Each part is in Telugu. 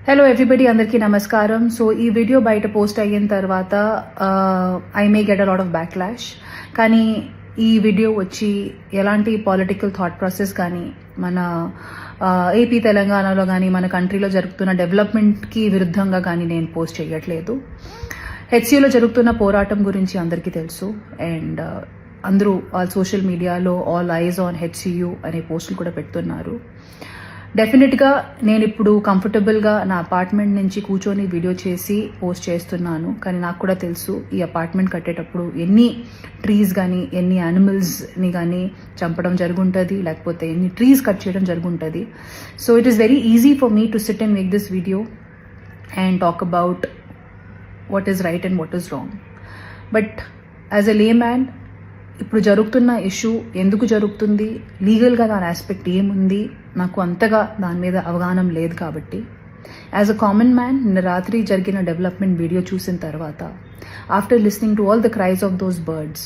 హలో ఎవ్రీబడి, అందరికీ నమస్కారం. సో ఈ వీడియో బయట పోస్ట్ అయిన తర్వాత I may get a lot of backlash. కానీ ఈ వీడియో వచ్చి ఎలాంటి పొలిటికల్ థాట్ ప్రాసెస్ కానీ మన ఏపీ తెలంగాణలో కానీ మన కంట్రీలో జరుగుతున్న డెవలప్మెంట్కి విరుద్ధంగా కానీ నేను పోస్ట్ చేయట్లేదు. హెచ్సియూలో జరుగుతున్న పోరాటం గురించి అందరికీ తెలుసు. అండ్ అందరూ ఆల్ సోషల్ మీడియాలో ఆల్ ఐజ్ ఆన్ హెచ్సియూ అనే పోస్టులు కూడా పెడుతున్నారు. డెఫినెట్గా నేను ఇప్పుడు కంఫర్టబుల్గా నా అపార్ట్మెంట్ నుంచి కూర్చొని వీడియో చేసి పోస్ట్ చేస్తున్నాను. కానీ నాకు కూడా తెలుసు ఈ అపార్ట్మెంట్ కట్టేటప్పుడు ఎన్ని ట్రీస్ కానీ ఎన్ని యానిమల్స్ని కానీ చంపడం జరుగుంటుంది, లేకపోతే ఎన్ని ట్రీస్ కట్ చేయడం జరుగుంటుంది. So it is very easy for me to sit and make this video and talk about what is right and what is wrong. But as a layman ఇప్పుడు జరుగుతున్న ఇష్యూ ఎందుకు జరుగుతుంది, లీగల్గా దాని ఆస్పెక్ట్ ఏముంది, నాకు అంతగా దాని మీద అవగాహన లేదు. కాబట్టి యాజ్ అ కామన్ మ్యాన్ నిన్న రాత్రి జరిగిన డెవలప్మెంట్ వీడియో చూసిన తర్వాత after listening to all the cries of those birds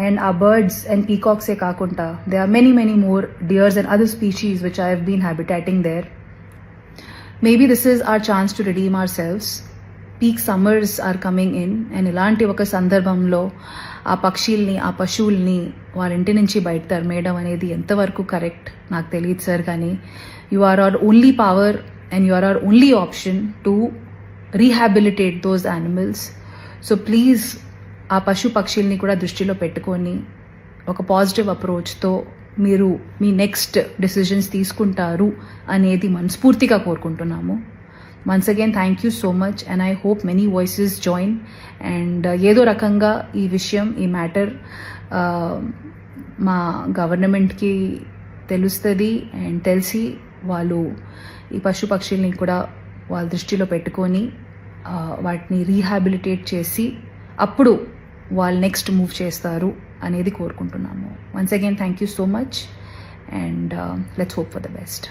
and ఆ బర్డ్స్ అండ్ పీకాక్సే కాకుండా they are many more deers and other species which I have been habitating there. Maybe this is our chance to redeem ourselves. Peak summers are coming in and ఇలాంటి ఒక సందర్భంలో ఆ పక్షుల్ని ఆ పశువుల్ని వాళ్ళ ఇంటి నుంచి బయట తరిమేయడం అనేది ఎంతవరకు కరెక్ట్ నాకు తెలియదు సార్. కానీ you are our only power and you are our only option to rehabilitate those animals. So please ఆ పక్షుల్ని కూడా దృష్టిలో పెట్టుకొని ఒక పాజిటివ్ అప్రోచ్తో మీరు మీ నెక్స్ట్ డెసిషన్స్ తీసుకుంటారు అనేది మనస్ఫూర్తిగా కోరుకుంటున్నాము. Once again, thank you so much and I hope many voices join and ఏదో రకంగా ఈ విషయం ఈ మ్యాటర్ మా గవర్నమెంట్కి తెలుస్తుంది అండ్ తెలిసి వాళ్ళు ఈ పక్షుల్ని కూడా వాళ్ళ దృష్టిలో పెట్టుకొని వాటిని రీహాబిలిటేట్ చేసి అప్పుడు వాళ్ళు నెక్స్ట్ మూవ్ చేస్తారు అనేది కోరుకుంటున్నాము. Once again, thank you so much and let's hope for the best.